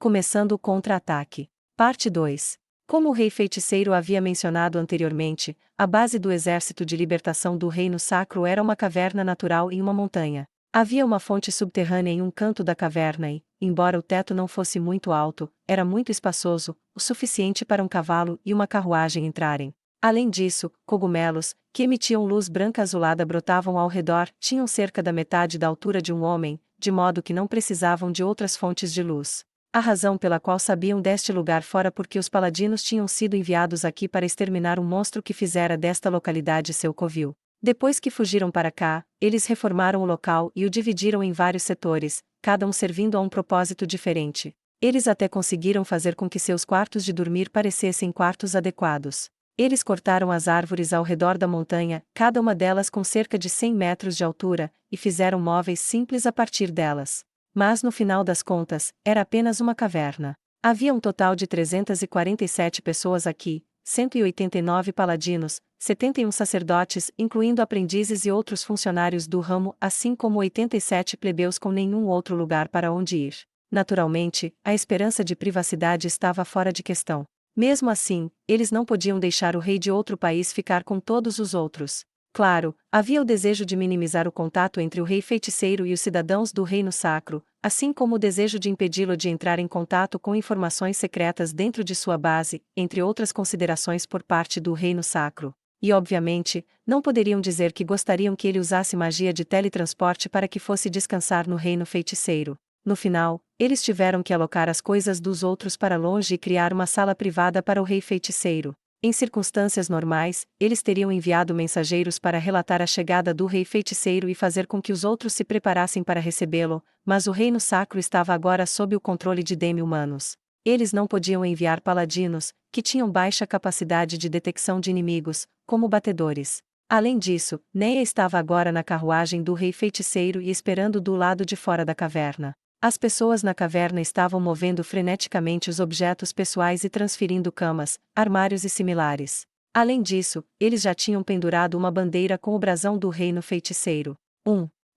Começando o contra-ataque. Parte 2. Como o rei feiticeiro havia mencionado anteriormente, a base do exército de libertação do Reino Sacro era uma caverna natural em uma montanha. Havia uma fonte subterrânea em um canto da caverna e, embora o teto não fosse muito alto, era muito espaçoso, o suficiente para um cavalo e uma carruagem entrarem. Além disso, cogumelos, que emitiam luz branca azulada brotavam ao redor, tinham cerca da metade da altura de um homem, de modo que não precisavam de outras fontes de luz. A razão pela qual sabiam deste lugar fora porque os paladinos tinham sido enviados aqui para exterminar o monstro que fizera desta localidade seu covil. Depois que fugiram para cá, eles reformaram o local e o dividiram em vários setores, cada um servindo a um propósito diferente. Eles até conseguiram fazer com que seus quartos de dormir parecessem quartos adequados. Eles cortaram as árvores ao redor da montanha, cada uma delas com cerca de 100 metros de altura, e fizeram móveis simples a partir delas. Mas no final das contas, era apenas uma caverna. Havia um total de 347 pessoas aqui, 189 paladinos, 71 sacerdotes, incluindo aprendizes e outros funcionários do ramo, assim como 87 plebeus com nenhum outro lugar para onde ir. Naturalmente, a esperança de privacidade estava fora de questão. Mesmo assim, eles não podiam deixar o rei de outro país ficar com todos os outros. Claro, havia o desejo de minimizar o contato entre o rei feiticeiro e os cidadãos do Reino Sacro, assim como o desejo de impedi-lo de entrar em contato com informações secretas dentro de sua base, entre outras considerações por parte do Reino Sacro. E obviamente, não poderiam dizer que gostariam que ele usasse magia de teletransporte para que fosse descansar no Reino Feiticeiro. No final, eles tiveram que alocar as coisas dos outros para longe e criar uma sala privada para o rei feiticeiro. Em circunstâncias normais, eles teriam enviado mensageiros para relatar a chegada do rei feiticeiro e fazer com que os outros se preparassem para recebê-lo, mas o reino sacro estava agora sob o controle de demi-humanos. Eles não podiam enviar paladinos, que tinham baixa capacidade de detecção de inimigos, como batedores. Além disso, Neia estava agora na carruagem do rei feiticeiro e esperando do lado de fora da caverna. As pessoas na caverna estavam movendo freneticamente os objetos pessoais e transferindo camas, armários e similares. Além disso, eles já tinham pendurado uma bandeira com o brasão do reino feiticeiro.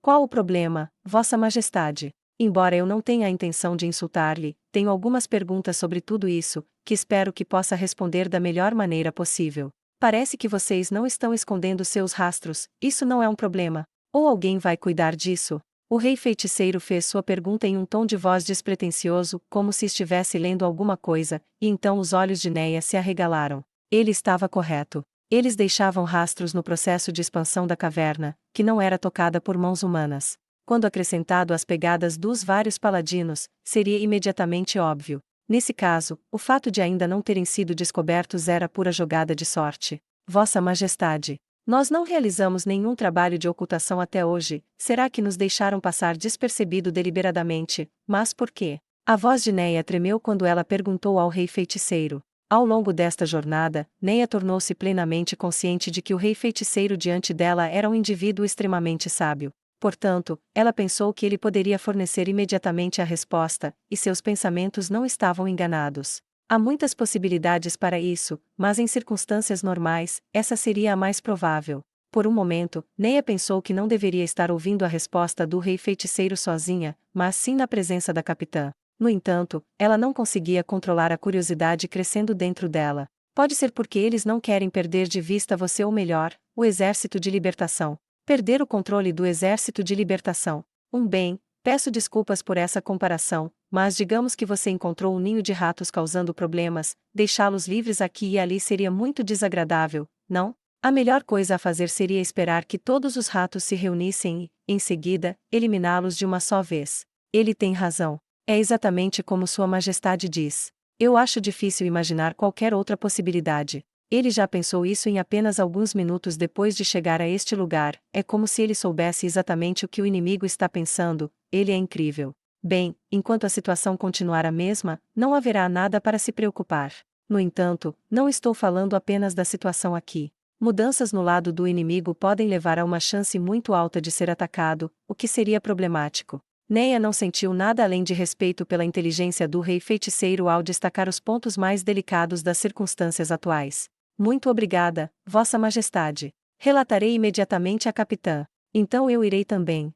Qual o problema, Vossa Majestade? Embora eu não tenha a intenção de insultar-lhe, tenho algumas perguntas sobre tudo isso, que espero que possa responder da melhor maneira possível. Parece que vocês não estão escondendo seus rastros, isso não é um problema. Ou alguém vai cuidar disso? O rei feiticeiro fez sua pergunta em um tom de voz despretensioso, como se estivesse lendo alguma coisa, e então os olhos de Neia se arregalaram. Ele estava correto. Eles deixavam rastros no processo de expansão da caverna, que não era tocada por mãos humanas. Quando acrescentado às pegadas dos vários paladinos, seria imediatamente óbvio. Nesse caso, o fato de ainda não terem sido descobertos era pura jogada de sorte. Vossa Majestade, nós não realizamos nenhum trabalho de ocultação até hoje, será que nos deixaram passar despercebido deliberadamente, mas por quê? A voz de Neia tremeu quando ela perguntou ao rei feiticeiro. Ao longo desta jornada, Neia tornou-se plenamente consciente de que o rei feiticeiro diante dela era um indivíduo extremamente sábio. Portanto, ela pensou que ele poderia fornecer imediatamente a resposta, e seus pensamentos não estavam enganados. Há muitas possibilidades para isso, mas em circunstâncias normais, essa seria a mais provável. Por um momento, Neia pensou que não deveria estar ouvindo a resposta do rei feiticeiro sozinha, mas sim na presença da capitã. No entanto, ela não conseguia controlar a curiosidade crescendo dentro dela. Pode ser porque eles não querem perder de vista você ou melhor, o exército de libertação. Perder o controle do exército de libertação. Bem, peço desculpas por essa comparação, mas digamos que você encontrou um ninho de ratos causando problemas, deixá-los livres aqui e ali seria muito desagradável, não? A melhor coisa a fazer seria esperar que todos os ratos se reunissem e, em seguida, eliminá-los de uma só vez. Ele tem razão. É exatamente como Sua Majestade diz. Eu acho difícil imaginar qualquer outra possibilidade. Ele já pensou isso em apenas alguns minutos depois de chegar a este lugar, é como se ele soubesse exatamente o que o inimigo está pensando, ele é incrível. Bem, enquanto a situação continuar a mesma, não haverá nada para se preocupar. No entanto, não estou falando apenas da situação aqui. Mudanças no lado do inimigo podem levar a uma chance muito alta de ser atacado, o que seria problemático. Neia não sentiu nada além de respeito pela inteligência do rei feiticeiro ao destacar os pontos mais delicados das circunstâncias atuais. Muito obrigada, Vossa Majestade. Relatarei imediatamente à capitã. Então eu irei também.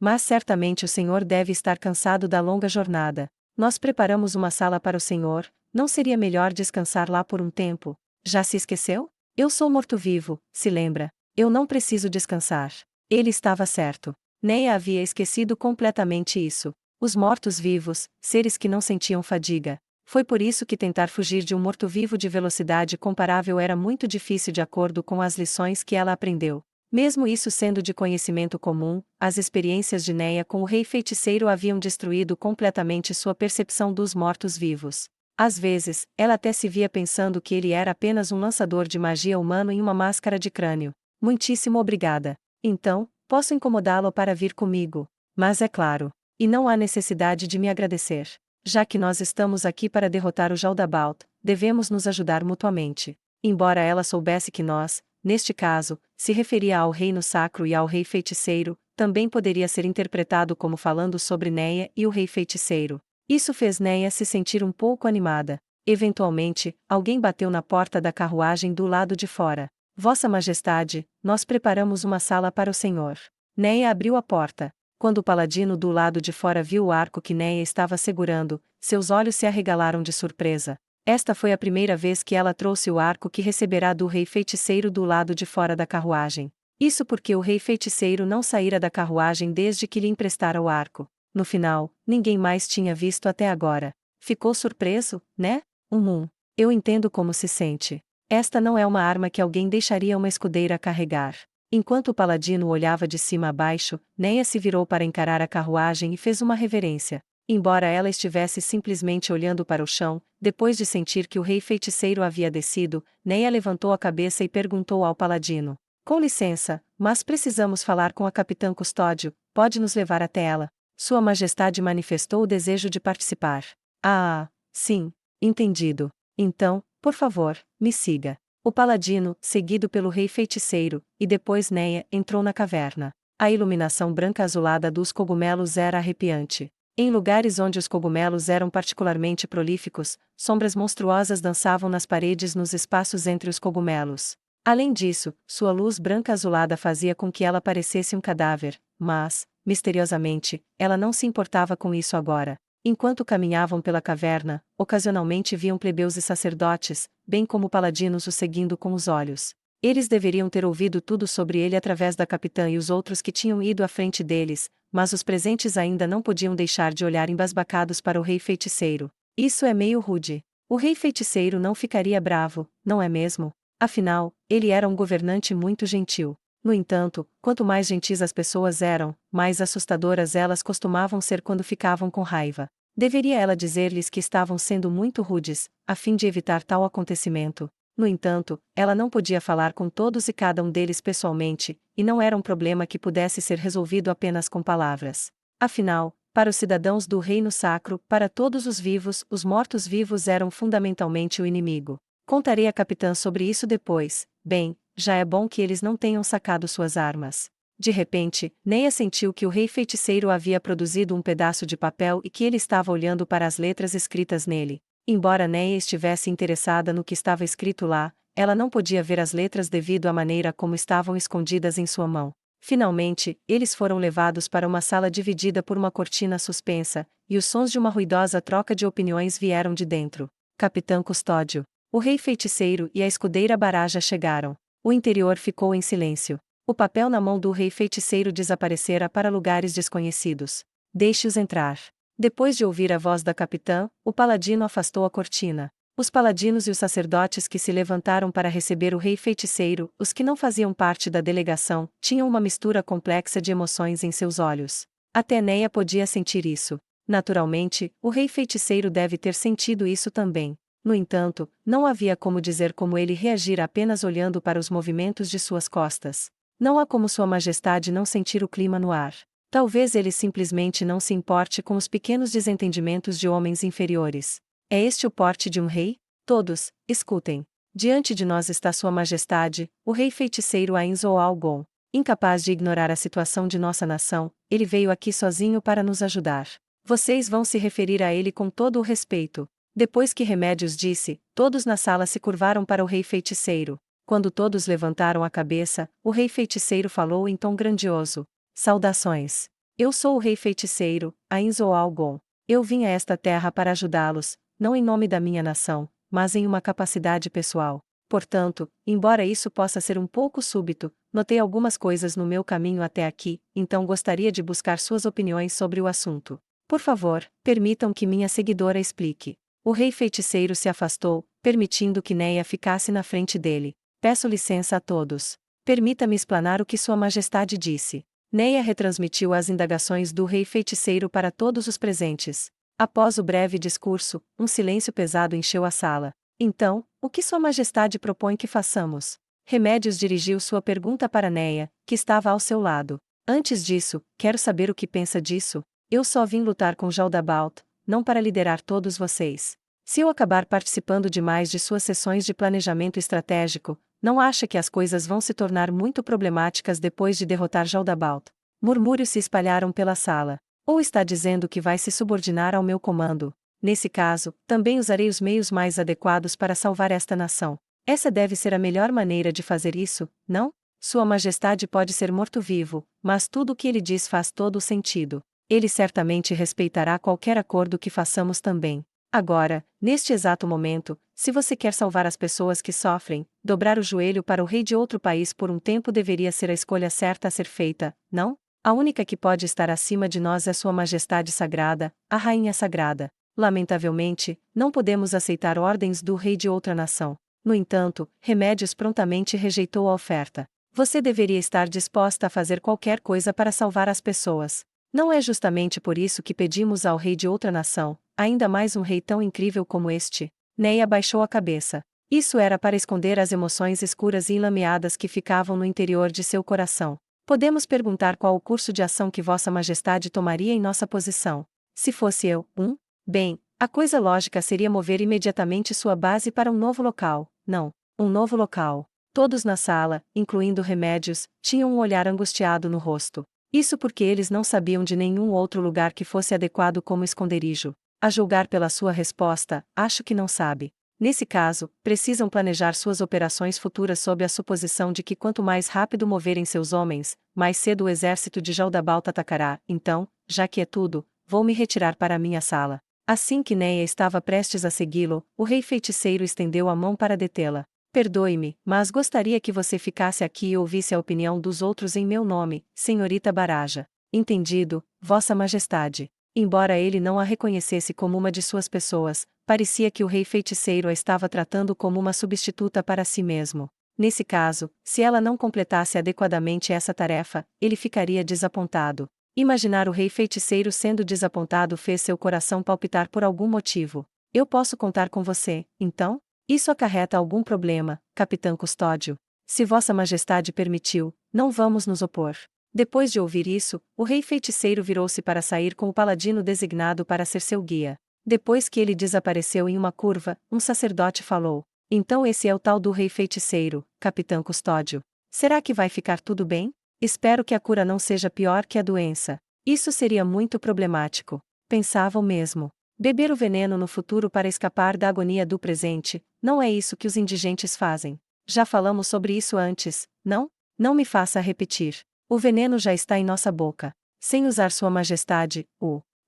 Mas certamente o senhor deve estar cansado da longa jornada. Nós preparamos uma sala para o senhor, não seria melhor descansar lá por um tempo? Já se esqueceu? Eu sou morto-vivo, se lembra? Eu não preciso descansar. Ele estava certo. Neia havia esquecido completamente isso. Os mortos-vivos, seres que não sentiam fadiga. Foi por isso que tentar fugir de um morto-vivo de velocidade comparável era muito difícil de acordo com as lições que ela aprendeu. Mesmo isso sendo de conhecimento comum, as experiências de Neia com o rei feiticeiro haviam destruído completamente sua percepção dos mortos-vivos. Às vezes, ela até se via pensando que ele era apenas um lançador de magia humano em uma máscara de crânio. Muitíssimo obrigada. Então, posso incomodá-lo para vir comigo. Mas é claro. E não há necessidade de me agradecer. Já que nós estamos aqui para derrotar o Jaldabaoth, devemos nos ajudar mutuamente. Embora ela soubesse que nós, neste caso, se referia ao reino sacro e ao rei feiticeiro, também poderia ser interpretado como falando sobre Neia e o rei feiticeiro. Isso fez Neia se sentir um pouco animada. Eventualmente, alguém bateu na porta da carruagem do lado de fora. Vossa Majestade, nós preparamos uma sala para o senhor. Neia abriu a porta. Quando o paladino do lado de fora viu o arco que Neia estava segurando, seus olhos se arregalaram de surpresa. Esta foi a primeira vez que ela trouxe o arco que receberá do rei feiticeiro do lado de fora da carruagem. Isso porque o rei feiticeiro não saíra da carruagem desde que lhe emprestara o arco. No final, ninguém mais tinha visto até agora. Ficou surpreso, né? Eu entendo como se sente. Esta não é uma arma que alguém deixaria uma escudeira carregar. Enquanto o paladino olhava de cima a baixo, Neia se virou para encarar a carruagem e fez uma reverência. Embora ela estivesse simplesmente olhando para o chão, depois de sentir que o rei feiticeiro havia descido, Neia levantou a cabeça e perguntou ao paladino: com licença, mas precisamos falar com a capitã Custódio, pode nos levar até ela? Sua Majestade manifestou o desejo de participar. Ah, sim, entendido. Então, por favor, me siga. O paladino, seguido pelo rei feiticeiro, e depois Neia, entrou na caverna. A iluminação branca-azulada dos cogumelos era arrepiante. Em lugares onde os cogumelos eram particularmente prolíficos, sombras monstruosas dançavam nas paredes nos espaços entre os cogumelos. Além disso, sua luz branca-azulada fazia com que ela parecesse um cadáver, mas, misteriosamente, ela não se importava com isso agora. Enquanto caminhavam pela caverna, ocasionalmente viam plebeus e sacerdotes, bem como paladinos o seguindo com os olhos. Eles deveriam ter ouvido tudo sobre ele através da capitã e os outros que tinham ido à frente deles, mas os presentes ainda não podiam deixar de olhar embasbacados para o rei feiticeiro. Isso é meio rude. O rei feiticeiro não ficaria bravo, não é mesmo? Afinal, ele era um governante muito gentil. No entanto, quanto mais gentis as pessoas eram, mais assustadoras elas costumavam ser quando ficavam com raiva. Deveria ela dizer-lhes que estavam sendo muito rudes, a fim de evitar tal acontecimento. No entanto, ela não podia falar com todos e cada um deles pessoalmente, e não era um problema que pudesse ser resolvido apenas com palavras. Afinal, para os cidadãos do Reino Sacro, para todos os vivos, os mortos-vivos eram fundamentalmente o inimigo. Contarei à capitã sobre isso depois. Bem, já é bom que eles não tenham sacado suas armas. De repente, Neia sentiu que o rei feiticeiro havia produzido um pedaço de papel e que ele estava olhando para as letras escritas nele. Embora Neia estivesse interessada no que estava escrito lá, ela não podia ver as letras devido à maneira como estavam escondidas em sua mão. Finalmente, eles foram levados para uma sala dividida por uma cortina suspensa, e os sons de uma ruidosa troca de opiniões vieram de dentro. Capitã Custódio, o rei feiticeiro e a escudeira Baraja chegaram. O interior ficou em silêncio. O papel na mão do rei feiticeiro desaparecera para lugares desconhecidos. Deixe-os entrar. Depois de ouvir a voz da capitã, o paladino afastou a cortina. Os paladinos e os sacerdotes que se levantaram para receber o rei feiticeiro, os que não faziam parte da delegação, tinham uma mistura complexa de emoções em seus olhos. Até Neia podia sentir isso. Naturalmente, o rei feiticeiro deve ter sentido isso também. No entanto, não havia como dizer como ele reagir apenas olhando para os movimentos de suas costas. Não há como Sua Majestade não sentir o clima no ar. Talvez ele simplesmente não se importe com os pequenos desentendimentos de homens inferiores. É este o porte de um rei? Todos, escutem. Diante de nós está Sua Majestade, o rei feiticeiro Ainzo Algon. Incapaz de ignorar a situação de nossa nação, ele veio aqui sozinho para nos ajudar. Vocês vão se referir a ele com todo o respeito. Depois que Remédios disse, todos na sala se curvaram para o rei feiticeiro. Quando todos levantaram a cabeça, o rei feiticeiro falou em tom grandioso. Saudações. Eu sou o rei feiticeiro, Ainzo Algon. Eu vim a esta terra para ajudá-los, não em nome da minha nação, mas em uma capacidade pessoal. Portanto, embora isso possa ser um pouco súbito, notei algumas coisas no meu caminho até aqui, então gostaria de buscar suas opiniões sobre o assunto. Por favor, permitam que minha seguidora explique. O rei feiticeiro se afastou, permitindo que Neia ficasse na frente dele. Peço licença a todos. Permita-me explanar o que Sua Majestade disse. Neia retransmitiu as indagações do rei feiticeiro para todos os presentes. Após o breve discurso, um silêncio pesado encheu a sala. Então, o que Sua Majestade propõe que façamos? Remédios dirigiu sua pergunta para Neia, que estava ao seu lado. Antes disso, quero saber o que pensa disso. Eu só vim lutar com Jaldabaoth, não para liderar todos vocês. Se eu acabar participando demais de suas sessões de planejamento estratégico, não acha que as coisas vão se tornar muito problemáticas depois de derrotar Jaldabaoth? Murmúrios se espalharam pela sala. Ou está dizendo que vai se subordinar ao meu comando? Nesse caso, também usarei os meios mais adequados para salvar esta nação. Essa deve ser a melhor maneira de fazer isso, não? Sua Majestade pode ser morto-vivo, mas tudo o que ele diz faz todo o sentido. Ele certamente respeitará qualquer acordo que façamos também. Agora, neste exato momento, se você quer salvar as pessoas que sofrem, dobrar o joelho para o rei de outro país por um tempo deveria ser a escolha certa a ser feita, não? A única que pode estar acima de nós é Sua Majestade Sagrada, a Rainha Sagrada. Lamentavelmente, não podemos aceitar ordens do rei de outra nação. No entanto, Remédios prontamente rejeitou a oferta. Você deveria estar disposta a fazer qualquer coisa para salvar as pessoas. Não é justamente por isso que pedimos ao rei de outra nação, ainda mais um rei tão incrível como este? Neia baixou a cabeça. Isso era para esconder as emoções escuras e enlameadas que ficavam no interior de seu coração. Podemos perguntar qual o curso de ação que Vossa Majestade tomaria em nossa posição. Se fosse eu, bem, a coisa lógica seria mover imediatamente sua base para um novo local. Não, um novo local. Todos na sala, incluindo Remédios, tinham um olhar angustiado no rosto. Isso porque eles não sabiam de nenhum outro lugar que fosse adequado como esconderijo. A julgar pela sua resposta, acho que não sabe. Nesse caso, precisam planejar suas operações futuras sob a suposição de que quanto mais rápido moverem seus homens, mais cedo o exército de Jaldabaoth atacará. Então, já que é tudo, vou me retirar para a minha sala. Assim que Neia estava prestes a segui-lo, o rei feiticeiro estendeu a mão para detê-la. Perdoe-me, mas gostaria que você ficasse aqui e ouvisse a opinião dos outros em meu nome, senhorita Baraja. Entendido, Vossa Majestade. Embora ele não a reconhecesse como uma de suas pessoas, parecia que o rei feiticeiro a estava tratando como uma substituta para si mesmo. Nesse caso, se ela não completasse adequadamente essa tarefa, ele ficaria desapontado. Imaginar o rei feiticeiro sendo desapontado fez seu coração palpitar por algum motivo. Eu posso contar com você, então? Isso acarreta algum problema, Capitão Custódio? Se Vossa Majestade permitiu, não vamos nos opor. Depois de ouvir isso, o rei feiticeiro virou-se para sair com o paladino designado para ser seu guia. Depois que ele desapareceu em uma curva, um sacerdote falou: Então esse é o tal do rei feiticeiro, Capitão Custódio. Será que vai ficar tudo bem? Espero que a cura não seja pior que a doença. Isso seria muito problemático. Pensava o mesmo. Beber o veneno no futuro para escapar da agonia do presente, não é isso que os indigentes fazem. Já falamos sobre isso antes, não? Não me faça repetir. O veneno já está em nossa boca. Sem usar Sua Majestade,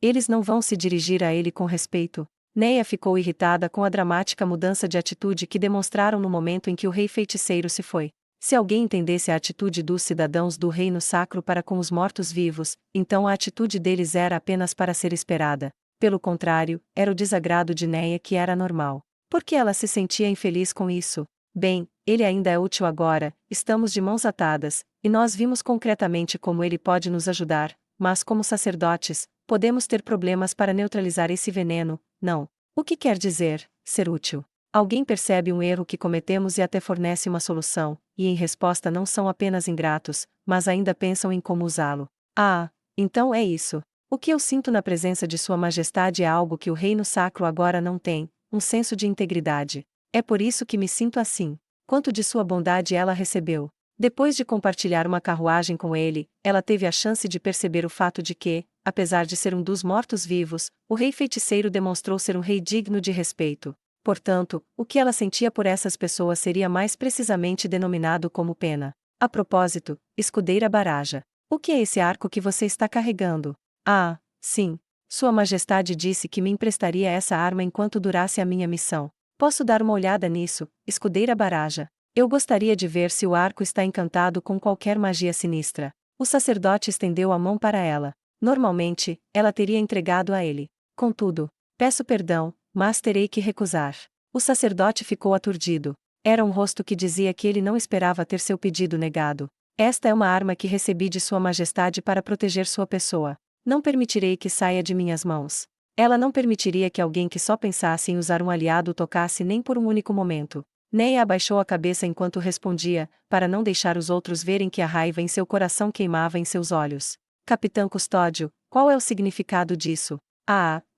eles não vão se dirigir a ele com respeito. Neia ficou irritada com a dramática mudança de atitude que demonstraram no momento em que o rei feiticeiro se foi. Se alguém entendesse a atitude dos cidadãos do reino sacro para com os mortos-vivos, então a atitude deles era apenas para ser esperada. Pelo contrário, era o desagrado de Neia que era normal. Por que ela se sentia infeliz com isso? Bem, ele ainda é útil agora, estamos de mãos atadas, e nós vimos concretamente como ele pode nos ajudar, mas como sacerdotes, podemos ter problemas para neutralizar esse veneno, não. O que quer dizer, ser útil? Alguém percebe um erro que cometemos e até fornece uma solução, e em resposta não são apenas ingratos, mas ainda pensam em como usá-lo. Ah, então é isso. O que eu sinto na presença de Sua Majestade é algo que o reino sacro agora não tem, um senso de integridade. É por isso que me sinto assim. Quanto de sua bondade ela recebeu? Depois de compartilhar uma carruagem com ele, ela teve a chance de perceber o fato de que, apesar de ser um dos mortos-vivos, o rei feiticeiro demonstrou ser um rei digno de respeito. Portanto, o que ela sentia por essas pessoas seria mais precisamente denominado como pena. A propósito, escudeira Baraja, o que é esse arco que você está carregando? Ah, sim. Sua Majestade disse que me emprestaria essa arma enquanto durasse a minha missão. Posso dar uma olhada nisso, escudeira Baraja? Eu gostaria de ver se o arco está encantado com qualquer magia sinistra. O sacerdote estendeu a mão para ela. Normalmente, ela teria entregado a ele. Contudo, peço perdão, mas terei que recusar. O sacerdote ficou aturdido. Era um rosto que dizia que ele não esperava ter seu pedido negado. Esta é uma arma que recebi de Sua Majestade para proteger sua pessoa. Não permitirei que saia de minhas mãos. Ela não permitiria que alguém que só pensasse em usar um aliado o tocasse nem por um único momento. Neia abaixou a cabeça enquanto respondia, para não deixar os outros verem que a raiva em seu coração queimava em seus olhos. Capitão Custódio, qual é o significado disso?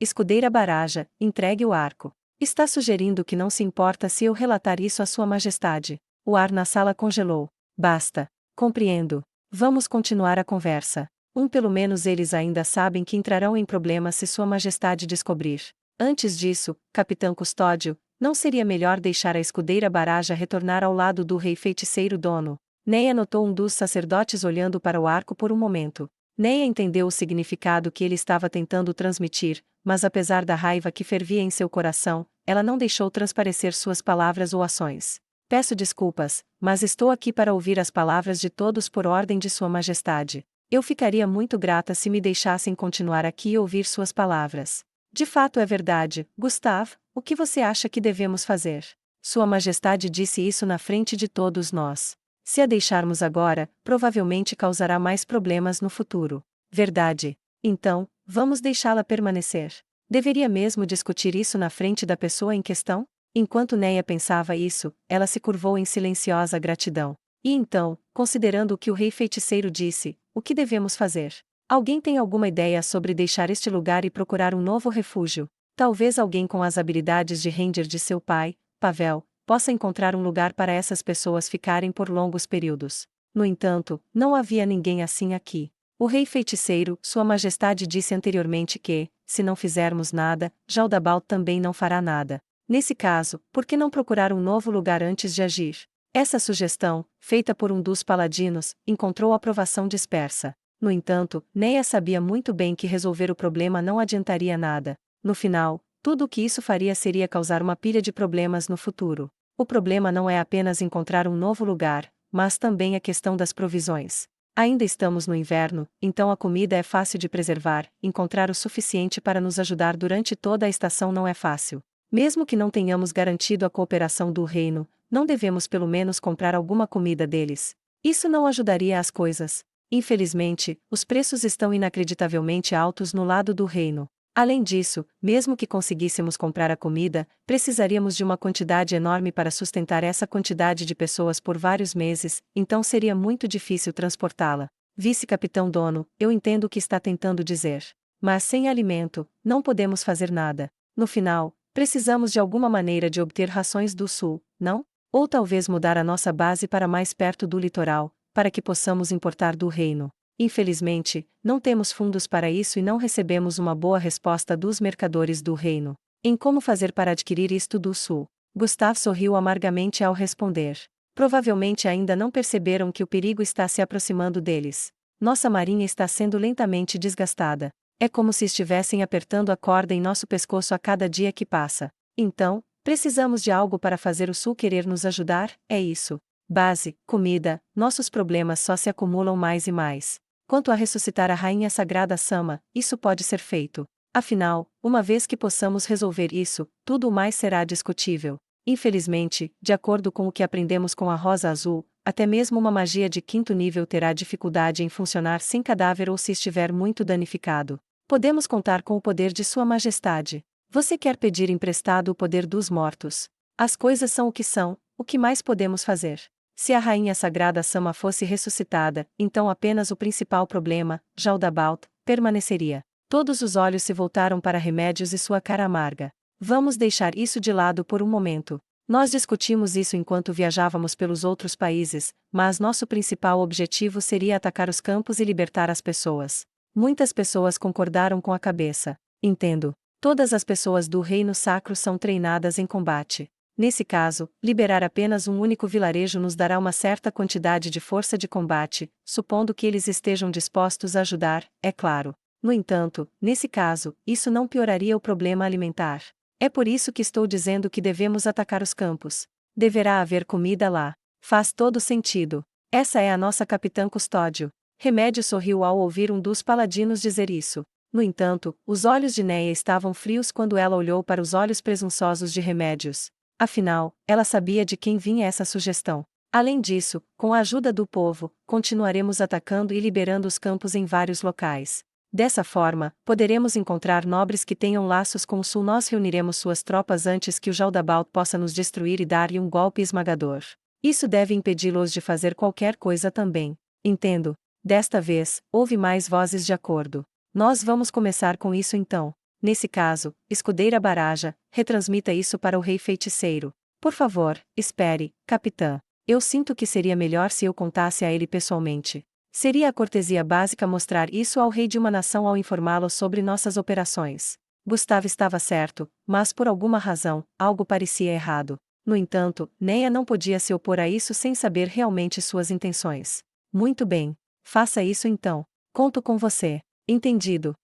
Escudeira Baraja, entregue o arco. Está sugerindo que não se importa se eu relatar isso a Sua Majestade. O ar na sala congelou. Basta. Compreendo. Vamos continuar a conversa. Pelo menos eles ainda sabem que entrarão em problemas se Sua Majestade descobrir. Antes disso, Capitão Custódio, não seria melhor deixar a escudeira Baraja retornar ao lado do rei feiticeiro dono? Neia notou um dos sacerdotes olhando para o arco por um momento. Neia entendeu o significado que ele estava tentando transmitir, mas apesar da raiva que fervia em seu coração, ela não deixou transparecer suas palavras ou ações. Peço desculpas, mas estou aqui para ouvir as palavras de todos por ordem de Sua Majestade. Eu ficaria muito grata se me deixassem continuar aqui e ouvir suas palavras. De fato é verdade, Gustave, o que você acha que devemos fazer? Sua Majestade disse isso na frente de todos nós. Se a deixarmos agora, provavelmente causará mais problemas no futuro. Verdade. Então, vamos deixá-la permanecer. Deveria mesmo discutir isso na frente da pessoa em questão? Enquanto Neia pensava isso, ela se curvou em silenciosa gratidão. E então, considerando o que o rei feiticeiro disse, o que devemos fazer? Alguém tem alguma ideia sobre deixar este lugar e procurar um novo refúgio? Talvez alguém com as habilidades de Ranger de seu pai, Pavel, possa encontrar um lugar para essas pessoas ficarem por longos períodos. No entanto, não havia ninguém assim aqui. O rei feiticeiro, Sua Majestade disse anteriormente que, se não fizermos nada, Jaldabal também não fará nada. Nesse caso, por que não procurar um novo lugar antes de agir? Essa sugestão, feita por um dos paladinos, encontrou aprovação dispersa. No entanto, Neia sabia muito bem que resolver o problema não adiantaria nada. No final, tudo o que isso faria seria causar uma pilha de problemas no futuro. O problema não é apenas encontrar um novo lugar, mas também a questão das provisões. Ainda estamos no inverno, então a comida é fácil de preservar, encontrar o suficiente para nos ajudar durante toda a estação não é fácil. Mesmo que não tenhamos garantido a cooperação do reino, não devemos pelo menos comprar alguma comida deles. Isso não ajudaria as coisas. Infelizmente, os preços estão inacreditavelmente altos no lado do reino. Além disso, mesmo que conseguíssemos comprar a comida, precisaríamos de uma quantidade enorme para sustentar essa quantidade de pessoas por vários meses, então seria muito difícil transportá-la. Vice-capitão Dono, eu entendo o que está tentando dizer. Mas sem alimento, não podemos fazer nada. No final, precisamos de alguma maneira de obter rações do sul, não? Ou talvez mudar a nossa base para mais perto do litoral, para que possamos importar do reino. Infelizmente, não temos fundos para isso e não recebemos uma boa resposta dos mercadores do reino. Em como fazer para adquirir isto do sul? Gustave sorriu amargamente ao responder. Provavelmente ainda não perceberam que o perigo está se aproximando deles. Nossa marinha está sendo lentamente desgastada. É como se estivessem apertando a corda em nosso pescoço a cada dia que passa. Então, precisamos de algo para fazer o sul querer nos ajudar, é isso. Base, comida, nossos problemas só se acumulam mais e mais. Quanto a ressuscitar a Rainha Sagrada Sama, isso pode ser feito. Afinal, uma vez que possamos resolver isso, tudo o mais será discutível. Infelizmente, de acordo com o que aprendemos com a Rosa Azul, até mesmo uma magia de 5º nível terá dificuldade em funcionar sem cadáver ou se estiver muito danificado. Podemos contar com o poder de Sua Majestade. Você quer pedir emprestado o poder dos mortos? As coisas são o que são, o que mais podemos fazer? Se a Rainha Sagrada Sama fosse ressuscitada, então apenas o principal problema, Jaldabalt, permaneceria. Todos os olhos se voltaram para remédios e sua cara amarga. Vamos deixar isso de lado por um momento. Nós discutimos isso enquanto viajávamos pelos outros países, mas nosso principal objetivo seria atacar os campos e libertar as pessoas. Muitas pessoas concordaram com a cabeça. Entendo. Todas as pessoas do Reino Sacro são treinadas em combate. Nesse caso, liberar apenas um único vilarejo nos dará uma certa quantidade de força de combate, supondo que eles estejam dispostos a ajudar, é claro. No entanto, nesse caso, isso não pioraria o problema alimentar. É por isso que estou dizendo que devemos atacar os campos. Deverá haver comida lá. Faz todo sentido. Essa é a nossa capitã Custódio. Remédio sorriu ao ouvir um dos paladinos dizer isso. No entanto, os olhos de Néia estavam frios quando ela olhou para os olhos presunçosos de Remédios. Afinal, ela sabia de quem vinha essa sugestão. Além disso, com a ajuda do povo, continuaremos atacando e liberando os campos em vários locais. Dessa forma, poderemos encontrar nobres que tenham laços com o sul. Nós reuniremos suas tropas antes que o Jaldabaoth possa nos destruir e dar-lhe um golpe esmagador. Isso deve impedi-los de fazer qualquer coisa também. Entendo. Desta vez, houve mais vozes de acordo. Nós vamos começar com isso então. Nesse caso, escudeira Baraja, retransmita isso para o rei feiticeiro. Por favor, espere, capitã. Eu sinto que seria melhor se eu contasse a ele pessoalmente. Seria a cortesia básica mostrar isso ao rei de uma nação ao informá-lo sobre nossas operações. Gustavo estava certo, mas por alguma razão, algo parecia errado. No entanto, Néia não podia se opor a isso sem saber realmente suas intenções. Muito bem. Faça isso então. Conto com você. Entendido.